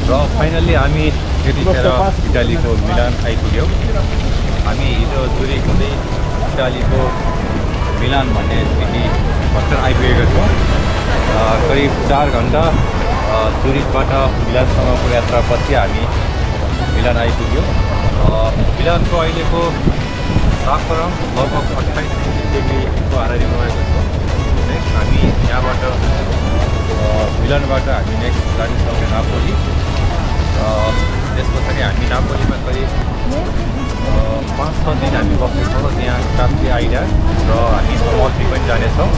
र फाइनल्ली हामी त्यतिखेर इटालीको मिलान आइपुग्यौँ। हामी हिजो जुरिक हुँदै इटालीको मिलान भन्ने सिटी भर्खर आइपुगेका छौँ। करिब 4 घन्टा जुरिकबाट मिलानसम्मको यात्रापछि हामी मिलान आइपुग्यौँ। मिलानको अहिलेको तापक्रम लगभग 28 डिग्रीको हाराहारीमा रहेको छ। नेक्स्ट हामी यहाँबाट मिलानबाट हामी नेक्स्ट जानेछौँ नापोली। त्यस पछाडि हामी नापोलीमा करिब 5-6 दिन हामी बस्नेछौँ। त्यहाँ काप्री आइडा र हामी अमल्फी पनि जानेछौँ।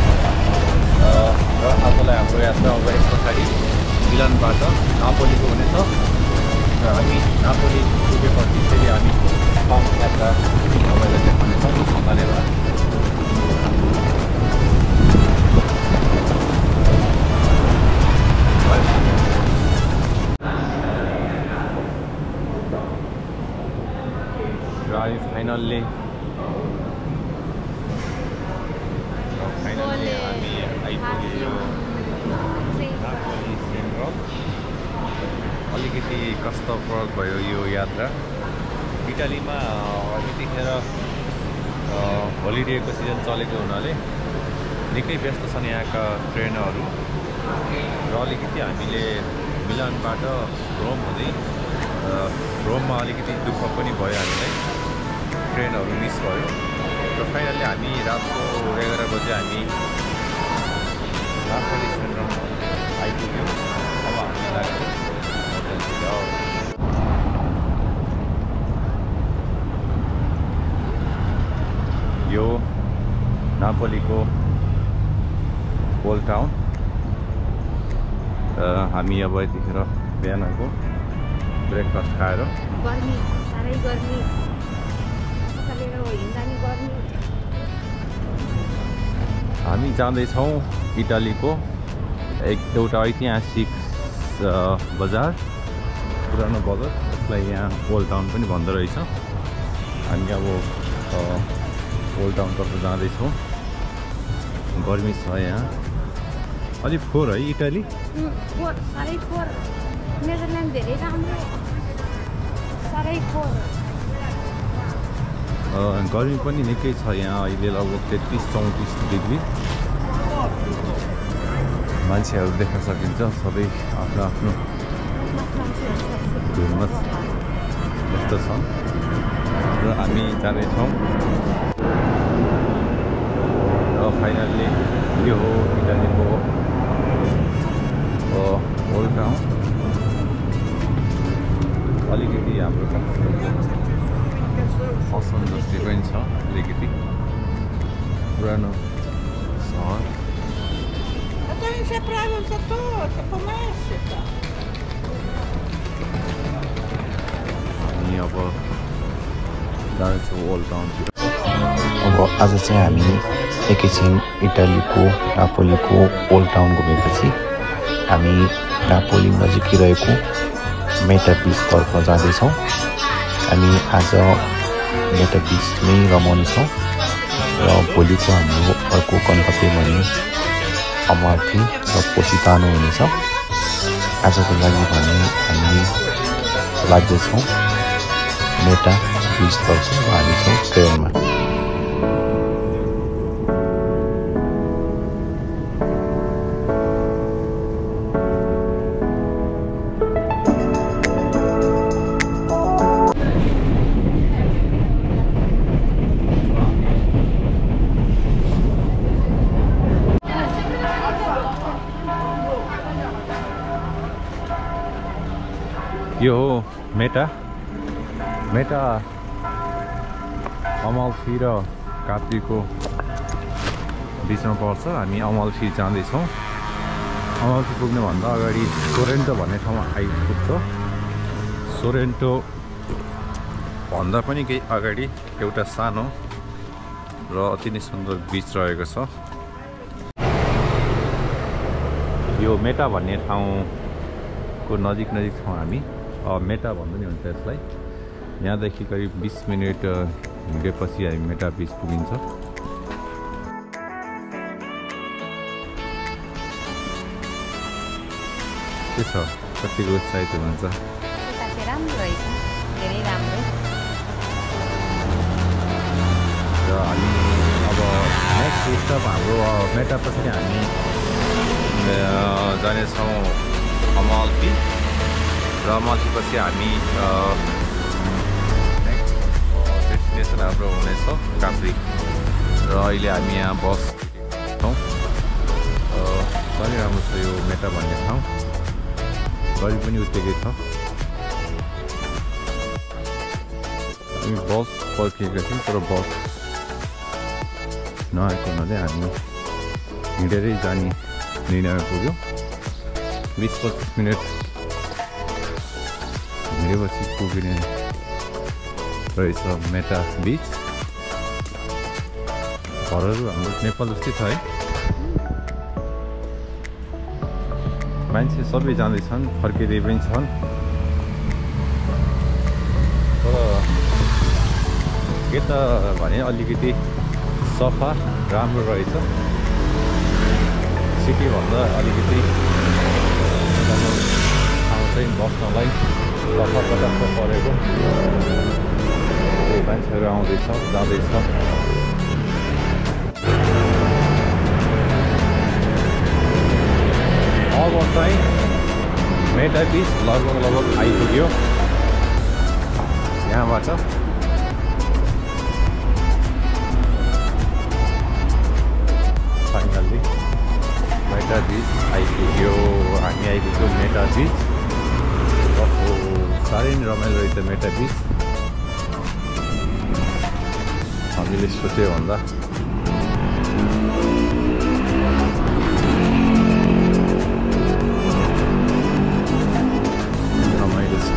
र आजलाई हाम्रो यात्रा अब यस पछाडि मिलानबाट नापोलीको हुनेछ। र हामी नापोली पुगेपछि फेरि हामी यात्रा तपाईँलाई देखाउनेछौँ। धन्यवाद। फाइनल्ली हामी आइपुग्यौँ नापोली सेन्ट्रल। अलिकति कष्टप्रद भयो यो यात्रा। इटालीमा यतिखेर होलिडेको सिजन चलेको हुनाले निकै व्यस्त छन् यहाँका ट्रेनहरू। र अलिकति हामीले मिलानबाट रोम हुँदै रोममा अलिकति दुःख पनि भयो हामीलाई, ट्रेनहरू मिस भयो। र फाइनल्ली हामी रातको 11 बजे हामी नापोली सेन्ट्रल आइपुग्यौँ। अब हामी लाग्छौँ होटलतिर। यो नापोलीको ओल्ड टाउन। हामी अब यतिखेर बिहानको ब्रेकफास्ट खाएर हामी जाँदैछौँ इटालीको एउटा ऐतिहासिक बजार, पुरानो बजार, जसलाई यहाँ ओल्ड टाउन पनि भन्दो रहेछ। हामी अब ओल्ड टाउनतर्फ जाँदैछौँ। गर्मी छ यहाँ। अलिक फोहोर है इटाली। नेदरल्यान्ड धेरै राम्रो, साह्रै फोहोर। गर्मी पनि निकै छ यहाँ अहिले, लगभग 33-34 डिग्री। मान्छेहरू देख्न सकिन्छ, सबै आफ्नो आफ्नो धुनमा व्यस्त छन्। र हामी जाँदैछौँ। र फाइनल्ली यो हो इटालीको ओल्ड टाउन। अलिकति हाम्रो असन्तुष्टि पनि छ, अलिकति पुरानो सहर। हामी अब जाँदैछौँ ओल्ड टाउनतिर। अब आज चाहिँ हामी एकैछिन इटालीको नापोलीको ओल्ड टाउन घुमेपछि हामी नापोली नजिकै रहेको मेटा बिचतर्फ जाँदैछौँ। हामी आज मेटा बिचमै रमाउनेछौँ र भोलिको हाम्रो अर्को गन्तव्य भने अमल्फी र पोसितानो हुनेछ। आजको लागि भने हामी लाग्दैछौँ मेटा बिचतर्फ र हामी छौँ ट्रेनमा। यो हो मेटा अमल्फी र काप्रीको बिचमा पर्छ। हामी अमल्फी जाँदैछौँ। अमल्फी पुग्नुभन्दा अगाडि सोरेन्टो भन्ने ठाउँमा आइपुग्छ। सोरेन्टो भन्दा पनि केही अगाडि एउटा सानो र अति नै सुन्दर बिच रहेको छ। यो मेटा भन्ने ठाउँको नजिक छौँ हामी। मेटा भन्दा नि हुन्छ यसलाई। यहाँदेखि करिब 20 मिनट हिँडेपछि हामी मेटा बिच पुगिन्छ। के छ कतिको उत्साहित हुनुहुन्छ यता चाहिँ राम्रो रहेछ धेरै राम्रो र हामी अब नेक्स्ट स्टप हाम्रो मेटा पछाडि हामी जानेछौँ अमल्पी र अमल्पीपछि हामी नेक्स्ट डेस्टिनेसन हाम्रो हुनेछ काप्री र अहिले हामी यहाँ बस छौँ साह्रै राम्रो छ यो मेटा भन्ने ठाउँ गरी पनि उत्तिकै छ हामी बस पर्खिएका थियौँ तर बस नआएको हुनाले हामी हिँडेरै जाने निर्णय पुग्यो 20-25 मिनट हिँडेपछि पुगिने रहेछ मेटा बिच घरहरू हाम्रो नेपाल जस्तै छ है मान्छे सबै जाँदैछन् फर्किँदै पनि छन् तर के त भने अलिकति सफा राम्रो रहेछ सिटीभन्दा अलिकति ठाउँ चाहिँ बस्नलाई सफा पटाक्क परेको मान्छेहरू आउँदैछ जाँदैछ अब चाहिँ मेटा बिच लगभग आइपुग्यो यहाँबाट फाइनल्ली मेटा बिच आइपुग्यो हामी आइपुग्यो मेटा बिच साह्रै नै रमाइलो रहेछ मेटा बिच हामीले सोच्यो भन्दा रमाइलो छ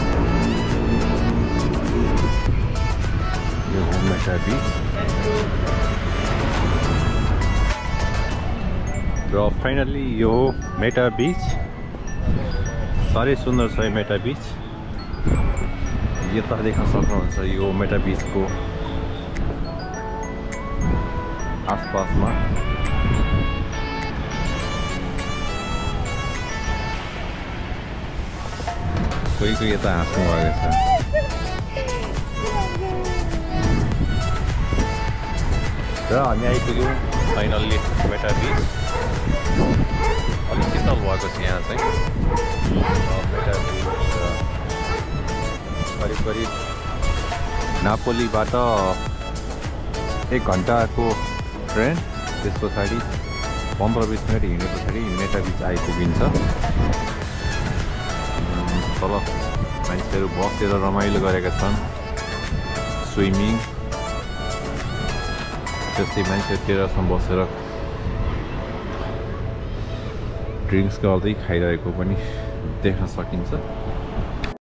यो हो मेटा बिच र फाइनल्ली यो हो मेटा बिच साह्रै सुन्दर छ मेटा बिच यता देख्न सक्नुहुन्छ यो मेटा बिचको आसपासमा कोही यता हाँस्नु भएको छ र हामी आइपुग्यौँ फाइनल्ली मेटा बिच अलिक शीतल भएको छ यहाँ चाहिँ मेटा बिच करिब नापोलीबाट 1 घन्टाको ट्रेन त्यस पछाडि 15-20 मिनट हिँडे पछाडि मेटा बिच आइपुगिन्छ तल मान्छेहरू बसेर रमाइलो गरेका छन् स्विमिङ त्यस्तै मान्छे टेरेसमा बसेर ड्रिङ्क्स गर्दै खाइरहेको पनि देख्न सकिन्छ